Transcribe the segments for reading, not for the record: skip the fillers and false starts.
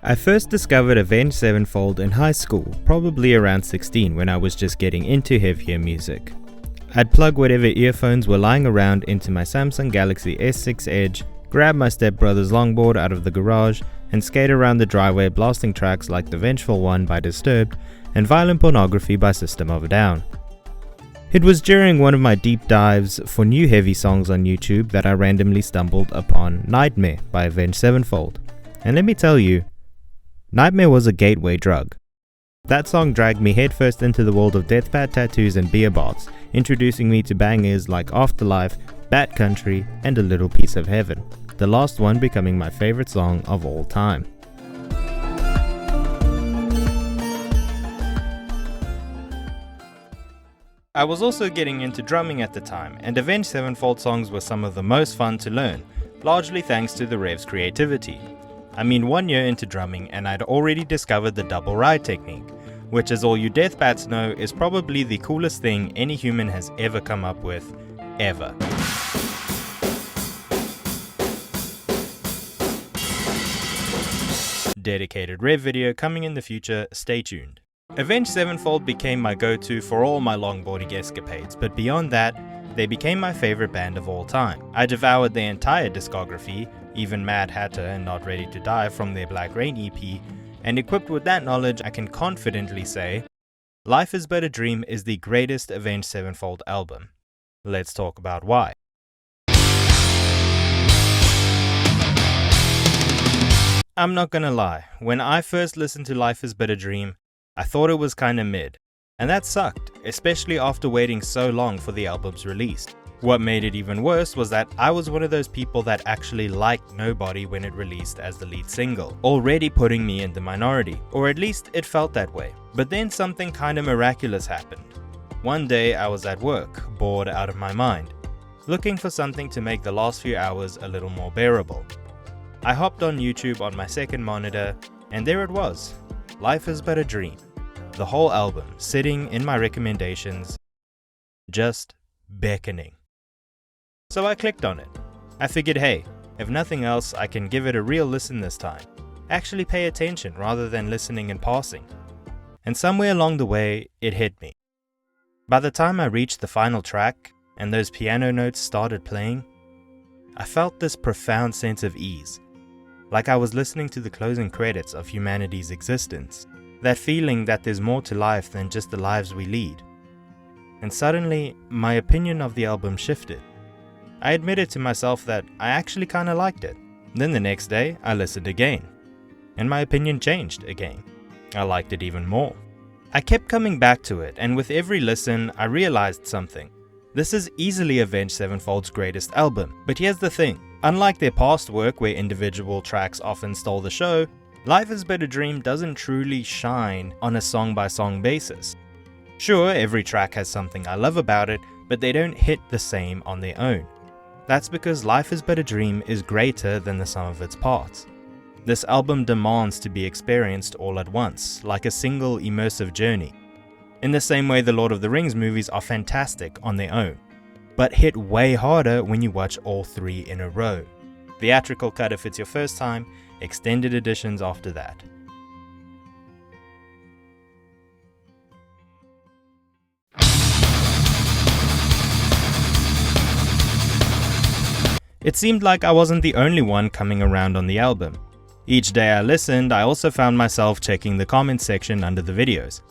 I first discovered Avenged Sevenfold in high school, probably around 16 when I was just getting into heavier music. I'd plug whatever earphones were lying around into my Samsung Galaxy S6 Edge, grab my stepbrother's longboard out of the garage, and skate around the driveway blasting tracks like The Vengeful One by Disturbed and Violent Pornography by System of a Down. It was during one of my deep dives for new heavy songs on YouTube that I randomly stumbled upon Nightmare by Avenged Sevenfold. And let me tell you, Nightmare was a gateway drug. That song dragged me headfirst into the world of deathpad tattoos and beer baths, introducing me to bangers like Afterlife, Bat Country, and A Little Piece of Heaven, the last one becoming my favorite song of all time. I was also getting into drumming at the time, and Avenged Sevenfold songs were some of the most fun to learn, largely thanks to the Rev's creativity. I mean, 1 year into drumming and I'd already discovered the double ride technique, which, as all you deathbats know, is probably the coolest thing any human has ever come up with, ever. Dedicated Rev video coming in the future, stay tuned. Avenged Sevenfold became my go-to for all my longboarding escapades, but beyond that, they became my favorite band of all time. I devoured their entire discography, even Mad Hatter and Not Ready to Die from their Black Rain EP, and equipped with that knowledge, I can confidently say, Life is But a Dream is the greatest Avenged Sevenfold album. Let's talk about why. I'm not gonna lie, when I first listened to Life is But a Dream, I thought it was kinda mid, and that sucked, especially after waiting so long for the album's release. What made it even worse was that I was one of those people that actually liked Nobody when it released as the lead single, already putting me in the minority, or at least it felt that way. But then something kinda miraculous happened. One day I was at work, bored out of my mind, looking for something to make the last few hours a little more bearable. I hopped on YouTube on my second monitor, and there it was, Life is But a Dream. The whole album sitting in my recommendations, just beckoning. So I clicked on it. I figured, hey, if nothing else, I can give it a real listen this time. Actually pay attention rather than listening and passing. And somewhere along the way, it hit me. By the time I reached the final track and those piano notes started playing, I felt this profound sense of ease, like I was listening to the closing credits of humanity's existence. That feeling that there's more to life than just the lives we lead. And suddenly, my opinion of the album shifted. I admitted to myself that I actually kinda liked it. Then the next day, I listened again. And my opinion changed again. I liked it even more. I kept coming back to it, and with every listen, I realized something. This is easily Avenged Sevenfold's greatest album. But here's the thing. Unlike their past work where individual tracks often stole the show, Life is But a Dream doesn't truly shine on a song-by-song basis. Sure, every track has something I love about it, but they don't hit the same on their own. That's because Life is But a Dream is greater than the sum of its parts. This album demands to be experienced all at once, like a single immersive journey. In the same way the Lord of the Rings movies are fantastic on their own, but hit way harder when you watch all three in a row. Theatrical cut if it's your first time, extended editions after that. It seemed like I wasn't the only one coming around on the album. Each day I listened, I also found myself checking the comments section under the videos.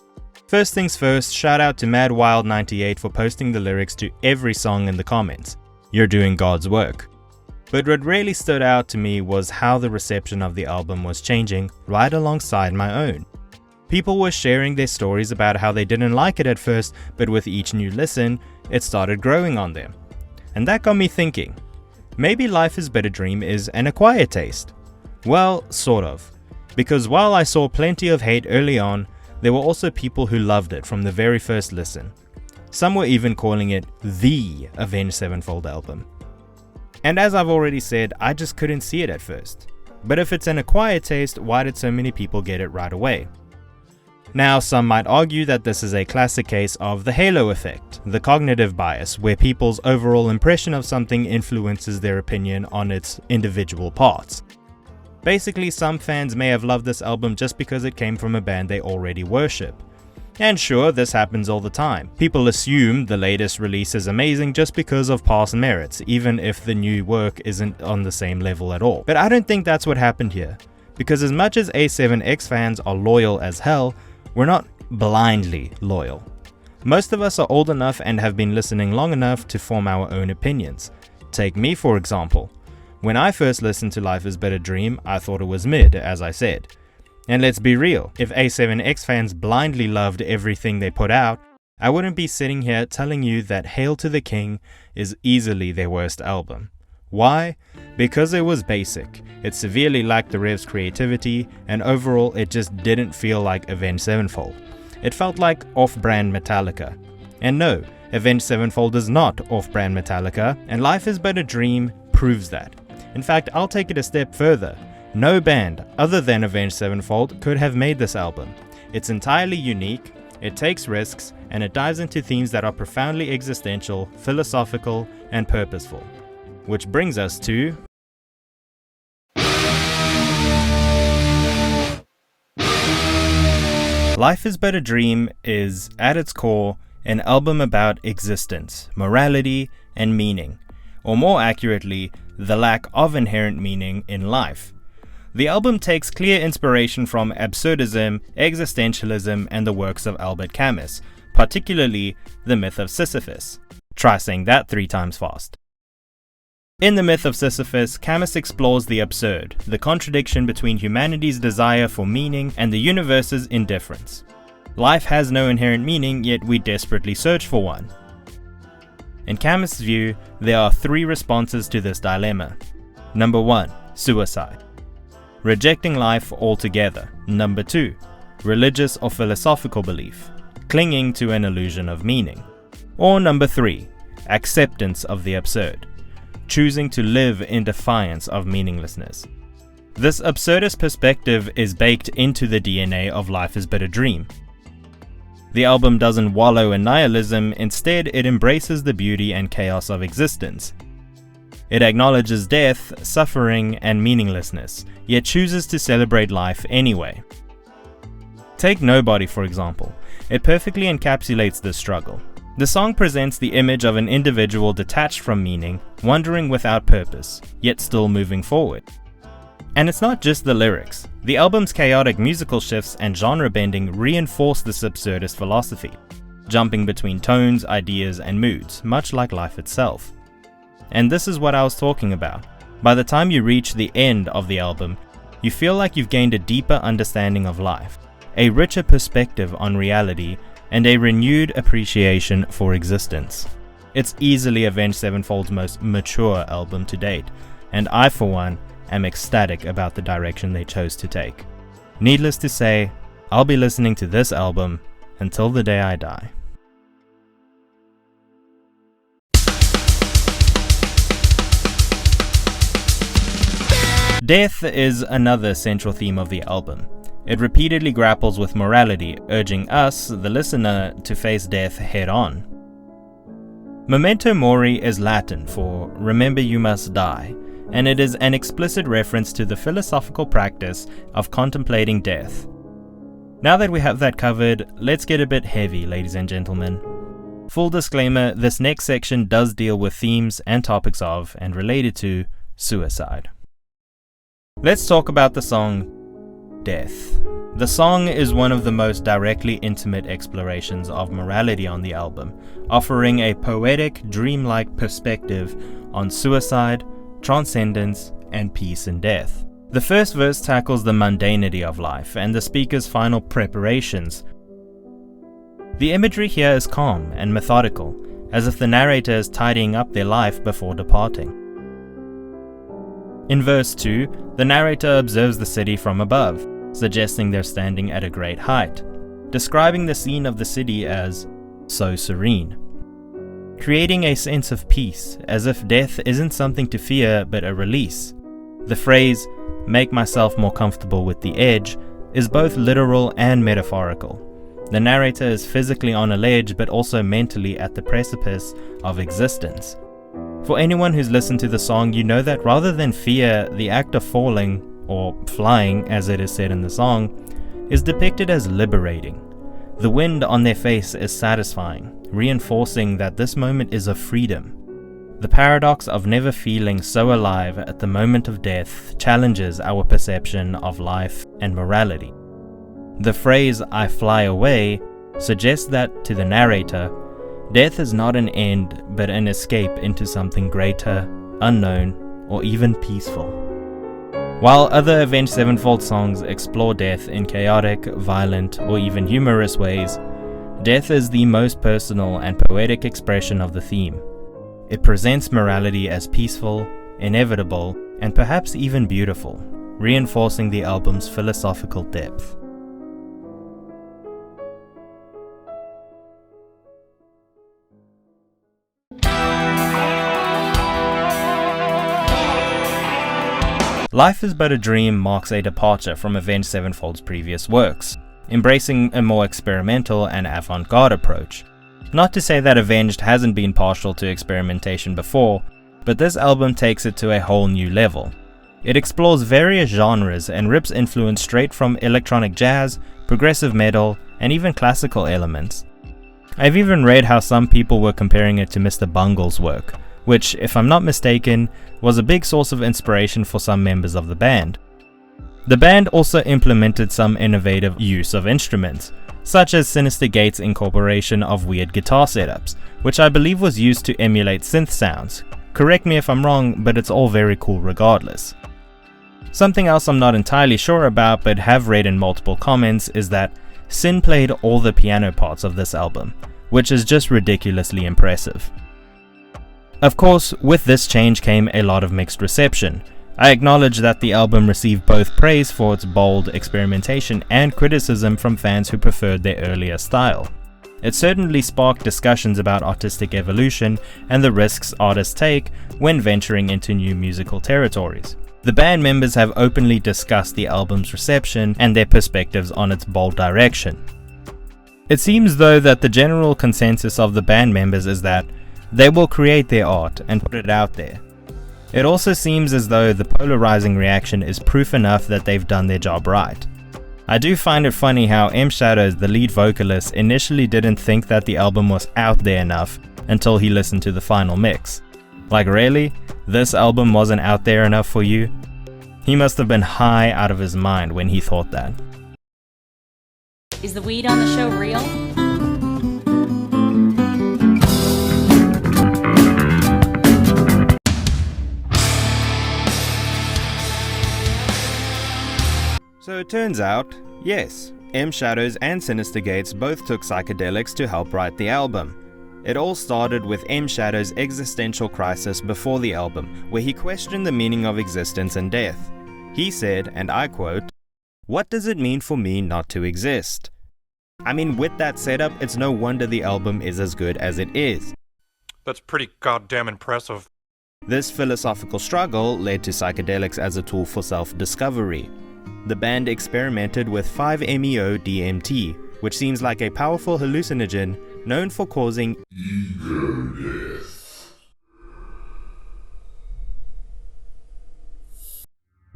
First things first, shout out to MadWild98 for posting the lyrics to every song in the comments. You're doing God's work. But what really stood out to me was how the reception of the album was changing right alongside my own. People were sharing their stories about how they didn't like it at first, but with each new listen, it started growing on them. And that got me thinking, maybe Life is But a Dream is an acquired taste. Well, sort of. Because while I saw plenty of hate early on, there were also people who loved it from the very first listen. Some were even calling it the Avenged Sevenfold album. And as I've already said, I just couldn't see it at first. But if it's an acquired taste, why did so many people get it right away? Now, some might argue that this is a classic case of the halo effect, the cognitive bias, where people's overall impression of something influences their opinion on its individual parts. Basically, some fans may have loved this album just because it came from a band they already worship. And sure, this happens all the time. People assume the latest release is amazing just because of past merits, even if the new work isn't on the same level at all. But I don't think that's what happened here. Because as much as A7X fans are loyal as hell, we're not blindly loyal. Most of us are old enough and have been listening long enough to form our own opinions. Take me for example. When I first listened to Life is But a Dream, I thought it was mid, as I said. And let's be real, if A7X fans blindly loved everything they put out, I wouldn't be sitting here telling you that Hail to the King is easily their worst album. Why? Because it was basic, it severely lacked the Rev's creativity, and overall it just didn't feel like Avenged Sevenfold. It felt like off-brand Metallica. And no, Avenged Sevenfold is not off-brand Metallica, and Life is But a Dream proves that. In fact, I'll take it a step further. No band other than Avenged Sevenfold could have made this album. It's entirely unique, it takes risks, and it dives into themes that are profoundly existential, philosophical, and purposeful. Which brings us to Life is But a Dream is, at its core, an album about existence, morality, and meaning. Or more accurately, the lack of inherent meaning in life. The album takes clear inspiration from absurdism, existentialism, and the works of Albert Camus, particularly The Myth of Sisyphus. Try saying that 3 times fast. In The Myth of Sisyphus, Camus explores the absurd, the contradiction between humanity's desire for meaning and the universe's indifference. Life has no inherent meaning, yet we desperately search for one. In Camus' view, there are 3 responses to this dilemma. Number 1, suicide. Rejecting life altogether. Number 2, religious or philosophical belief, clinging to an illusion of meaning. Or number 3, acceptance of the absurd, choosing to live in defiance of meaninglessness. This absurdist perspective is baked into the DNA of Life is But a Dream. The album doesn't wallow in nihilism, instead it embraces the beauty and chaos of existence. It acknowledges death, suffering, and meaninglessness, yet chooses to celebrate life anyway. Take Nobody for example. It perfectly encapsulates this struggle. The song presents the image of an individual detached from meaning, wandering without purpose, yet still moving forward. And it's not just the lyrics. The album's chaotic musical shifts and genre bending reinforce this absurdist philosophy, jumping between tones, ideas, and moods, much like life itself. And this is what I was talking about. By the time you reach the end of the album, you feel like you've gained a deeper understanding of life, a richer perspective on reality, and a renewed appreciation for existence. It's easily Avenged Sevenfold's most mature album to date, and I for one am ecstatic about the direction they chose to take. Needless to say, I'll be listening to this album until the day I die. Death is another central theme of the album. It repeatedly grapples with morality, urging us, the listener, to face death head-on. Mementomori is Latin for remember you must die, and it is an explicit reference to the philosophical practice of contemplating death. Now that we have that covered, let's get a bit heavy, ladies and gentlemen. Full disclaimer, this next section does deal with themes and topics of, and related to, suicide. Let's talk about the song Death. The song is one of the most directly intimate explorations of morality on the album, offering a poetic, dreamlike perspective on suicide, transcendence, and peace in death. The first verse tackles the mundanity of life and the speaker's final preparations. The imagery here is calm and methodical, as if the narrator is tidying up their life before departing. In verse 2, the narrator observes the city from above, suggesting they're standing at a great height, describing the scene of the city as so serene, creating a sense of peace, as if death isn't something to fear but a release. The phrase, "make myself more comfortable with the edge," is both literal and metaphorical. The narrator is physically on a ledge but also mentally at the precipice of existence. For anyone who's listened to the song, you know that rather than fear the act of falling, or flying as it is said in the song, is depicted as liberating. The wind on their face is satisfying, reinforcing that this moment is of freedom. The paradox of never feeling so alive at the moment of death challenges our perception of life and morality. The phrase, "I fly away," suggests that, to the narrator, death is not an end but an escape into something greater, unknown, or even peaceful. While other Avenged Sevenfold songs explore death in chaotic, violent, or even humorous ways, death is the most personal and poetic expression of the theme. It presents morality as peaceful, inevitable, and perhaps even beautiful, reinforcing the album's philosophical depth. Life is But a Dream marks a departure from Avenged Sevenfold's previous works, embracing a more experimental and avant-garde approach. Not to say that Avenged hasn't been partial to experimentation before, but this album takes it to a whole new level. It explores various genres and rips influence straight from electronic jazz, progressive metal, and even classical elements. I've even read how some people were comparing it to Mr. Bungle's work, which, if I'm not mistaken, was a big source of inspiration for some members of the band. The band also implemented some innovative use of instruments, such as Sinister Gates' incorporation of weird guitar setups, which I believe was used to emulate synth sounds. Correct me if I'm wrong, but it's all very cool regardless. Something else I'm not entirely sure about but have read in multiple comments is that Sin played all the piano parts of this album, which is just ridiculously impressive. Of course, with this change came a lot of mixed reception. I acknowledge that the album received both praise for its bold experimentation and criticism from fans who preferred their earlier style. It certainly sparked discussions about artistic evolution and the risks artists take when venturing into new musical territories. The band members have openly discussed the album's reception and their perspectives on its bold direction. It seems though that the general consensus of the band members is that they will create their art and put it out there. It also seems as though the polarizing reaction is proof enough that they've done their job right. I do find it funny how M Shadows, the lead vocalist, initially didn't think that the album was out there enough until he listened to the final mix. Like, really? This album wasn't out there enough for you? He must have been high out of his mind when he thought that. Is the weed on the show real? So it turns out, yes, M Shadows and Sinister Gates both took psychedelics to help write the album. It all started with M Shadows' existential crisis before the album, where he questioned the meaning of existence and death. He said, and I quote, "What does it mean for me not to exist?" I mean, with that setup, it's no wonder the album is as good as it is. That's pretty goddamn impressive. This philosophical struggle led to psychedelics as a tool for self-discovery. The band experimented with 5-MeO-DMT, which seems like a powerful hallucinogen known for causing ego death.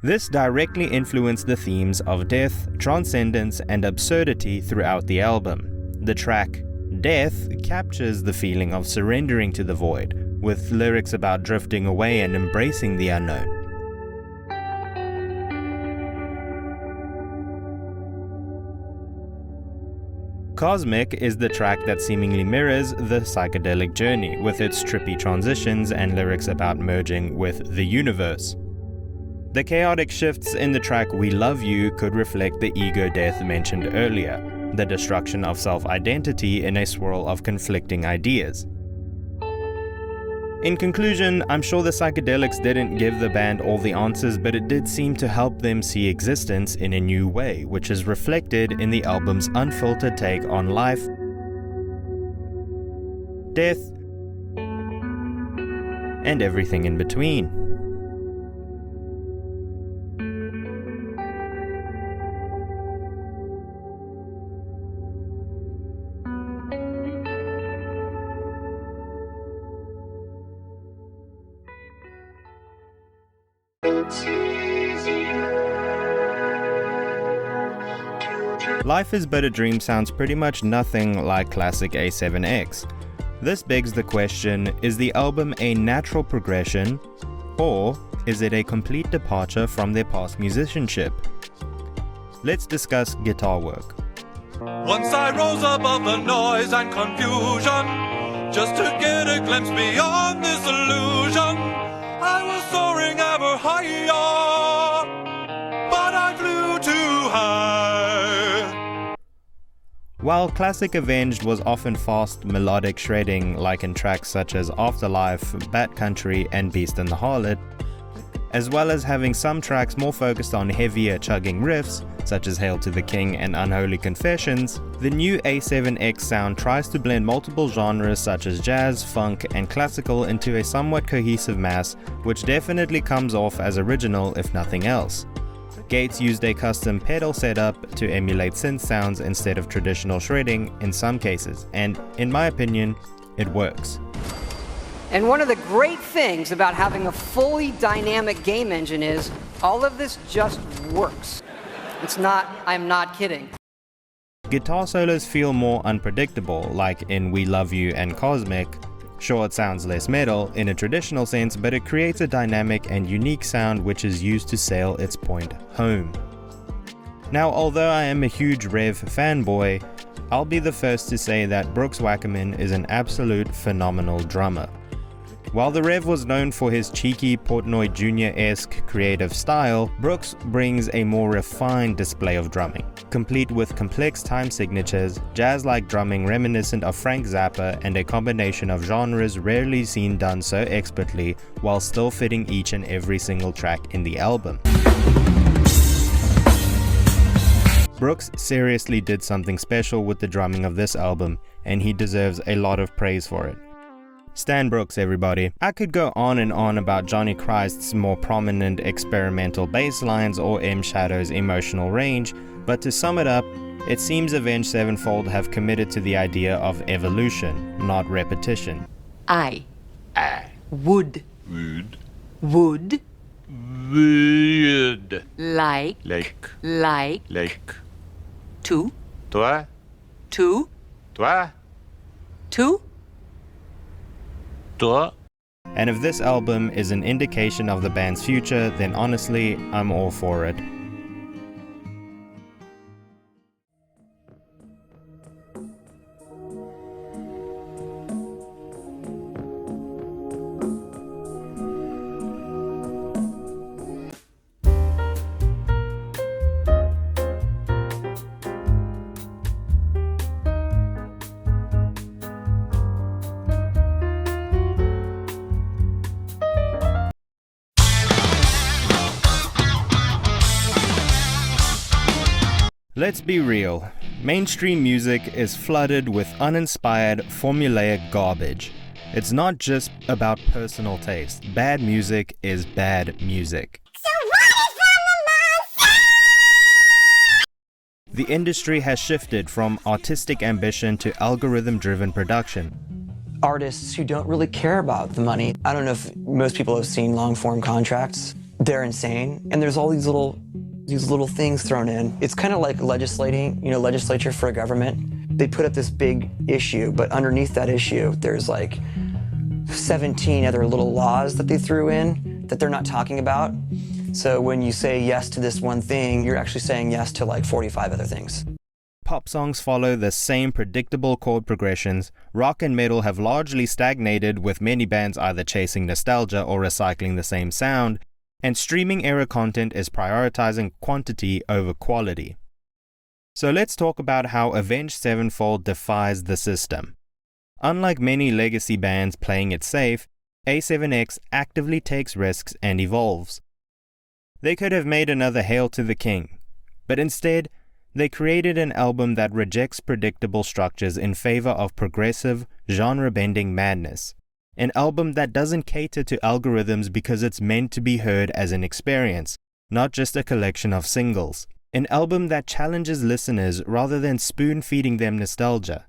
This directly influenced the themes of death, transcendence, and absurdity throughout the album. The track Death captures the feeling of surrendering to the void, with lyrics about drifting away and embracing the unknown. Cosmic is the track that seemingly mirrors the psychedelic journey, with its trippy transitions and lyrics about merging with the universe. The chaotic shifts in the track We Love You could reflect the ego death mentioned earlier, the destruction of self-identity in a swirl of conflicting ideas. In conclusion, I'm sure the psychedelics didn't give the band all the answers, but it did seem to help them see existence in a new way, which is reflected in the album's unfiltered take on life, death, and everything in between. It's easier. Life is But a Dream sounds pretty much nothing like classic A7X. This begs the question, is the album a natural progression, or is it a complete departure from their past musicianship? Let's discuss guitar work. Once I rose above the noise and confusion, just to get a glimpse beyond this illusion. I was soaring ever higher, but I flew too high. While classic Avenged was often fast, melodic shredding like in tracks such as Afterlife, Bat Country and Beast and the Harlot, as well as having some tracks more focused on heavier chugging riffs, such as Hail to the King and Unholy Confessions, the new A7X sound tries to blend multiple genres such as jazz, funk, and classical into a somewhat cohesive mass, which definitely comes off as original if nothing else. Gates used a custom pedal setup to emulate synth sounds instead of traditional shredding in some cases, and in my opinion, it works. And one of the great things about having a fully dynamic game engine is all of this just works. It's not, I'm not kidding. Guitar solos feel more unpredictable, like in We Love You and Cosmic. Sure, it sounds less metal in a traditional sense, but it creates a dynamic and unique sound which is used to sail its point home. Now, although I am a huge Rev fanboy, I'll be the first to say that Brooks Wackerman is an absolute phenomenal drummer. While the Rev was known for his cheeky Portnoy Jr.-esque creative style, Brooks brings a more refined display of drumming, complete with complex time signatures, jazz-like drumming reminiscent of Frank Zappa, and a combination of genres rarely seen done so expertly while still fitting each and every single track in the album. Brooks seriously did something special with the drumming of this album, and he deserves a lot of praise for it. Stan Brooks, everybody. I could go on and on about Johnny Christ's more prominent experimental bass lines or M Shadow's emotional range, but to sum it up, it seems Avenged Sevenfold have committed to the idea of evolution, not repetition. I would Would like to Toi to Toi to Toi. And if this album is an indication of the band's future, then honestly, I'm all for it. Let's be real, mainstream music is flooded with uninspired, formulaic garbage. It's not just about personal taste. Bad music is bad music. So what is on the The industry has shifted from artistic ambition to algorithm-driven production. Artists who don't really care about the money. I don't know if most people have seen long-form contracts. They're insane, and there's all these little things thrown in. It's kind of like legislature for a government. They put up this big issue, but underneath that issue, there's like 17 other little laws that they threw in that they're not talking about. So when you say yes to this one thing, you're actually saying yes to like 45 other things. Pop songs follow the same predictable chord progressions. Rock and metal have largely stagnated, with many bands either chasing nostalgia or recycling the same sound. And streaming era content is prioritizing quantity over quality. So let's talk about how Avenged Sevenfold defies the system. Unlike many legacy bands playing it safe, A7X actively takes risks and evolves. They could have made another Hail to the King, but instead, they created an album that rejects predictable structures in favor of progressive, genre-bending madness. An album that doesn't cater to algorithms because it's meant to be heard as an experience, not just a collection of singles. An album that challenges listeners rather than spoon-feeding them nostalgia.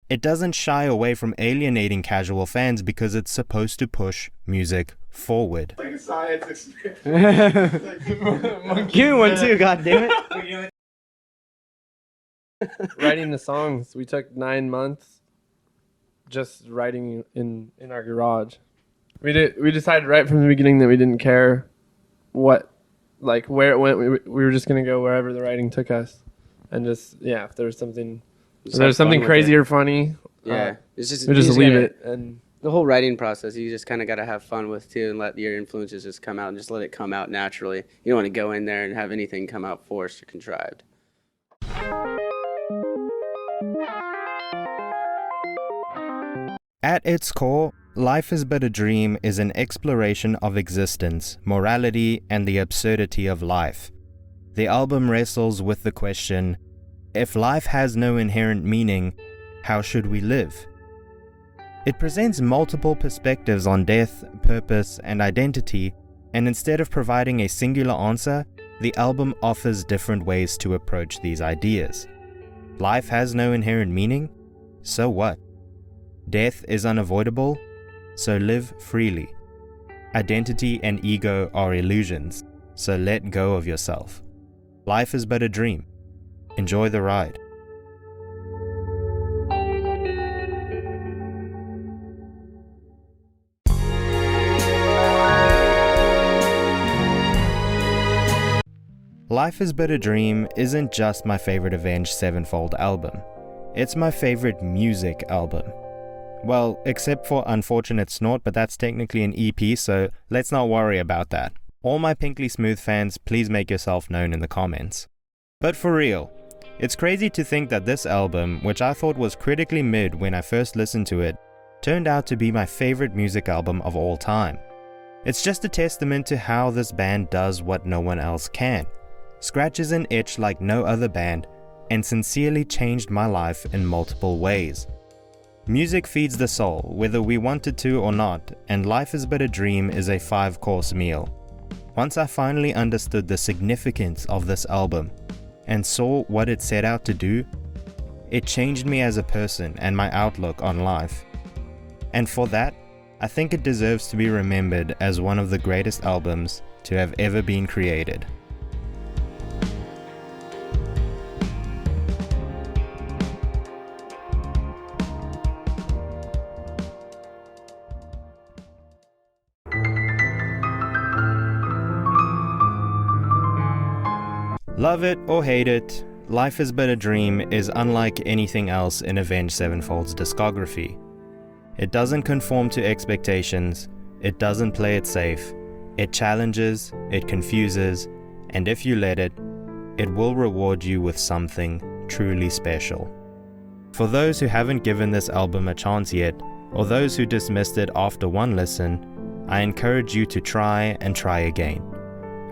It doesn't shy away from alienating casual fans because it's supposed to push music forward. Like a science experiment. Give me one too, goddammit. writing the songs. We took 9 months just writing in our garage. We decided right from the beginning that we didn't care where it went. We were just gonna go wherever the writing took us, and just if there was something crazy or funny, it's just we just leave it. And the whole writing process, you just kind of got to have fun with too, and let your influences just come out, and just let it come out naturally. You don't want to go in there and have anything come out forced or contrived. At its core, Life is But a Dream is an exploration of existence, morality, and the absurdity of life. The album wrestles with the question, if life has no inherent meaning, how should we live? It presents multiple perspectives on death, purpose, and identity, and instead of providing a singular answer, the album offers different ways to approach these ideas. Life has no inherent meaning? So what? Death is unavoidable? So live freely. Identity and ego are illusions, so let go of yourself. Life is but a dream. Enjoy the ride. Life is But a Dream isn't just my favorite Avenged Sevenfold album. It's my favorite music album. Well, except for Unfortunate Snort, but that's technically an EP, so let's not worry about that. All my Pinkly Smooth fans, please make yourself known in the comments. But for real, it's crazy to think that this album, which I thought was critically mid when I first listened to it, turned out to be my favorite music album of all time. It's just a testament to how this band does what no one else can. Scratches an itch like no other band, and sincerely changed my life in multiple ways. Music feeds the soul, whether we wanted to or not, and Life is But a Dream is a 5-course meal. Once I finally understood the significance of this album, and saw what it set out to do, it changed me as a person and my outlook on life. And for that, I think it deserves to be remembered as one of the greatest albums to have ever been created. Love it or hate it, Life is But a Dream is unlike anything else in Avenged Sevenfold's discography. It doesn't conform to expectations, it doesn't play it safe, it challenges, it confuses, and if you let it, it will reward you with something truly special. For those who haven't given this album a chance yet, or those who dismissed it after one listen, I encourage you to try and try again.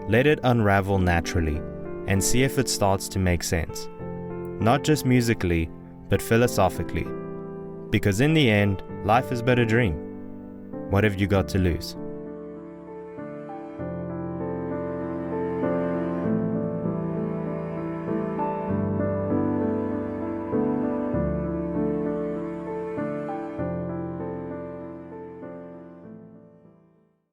Let it unravel naturally, and see if it starts to make sense. Not just musically, but philosophically. Because in the end, life is but a dream. What have you got to lose?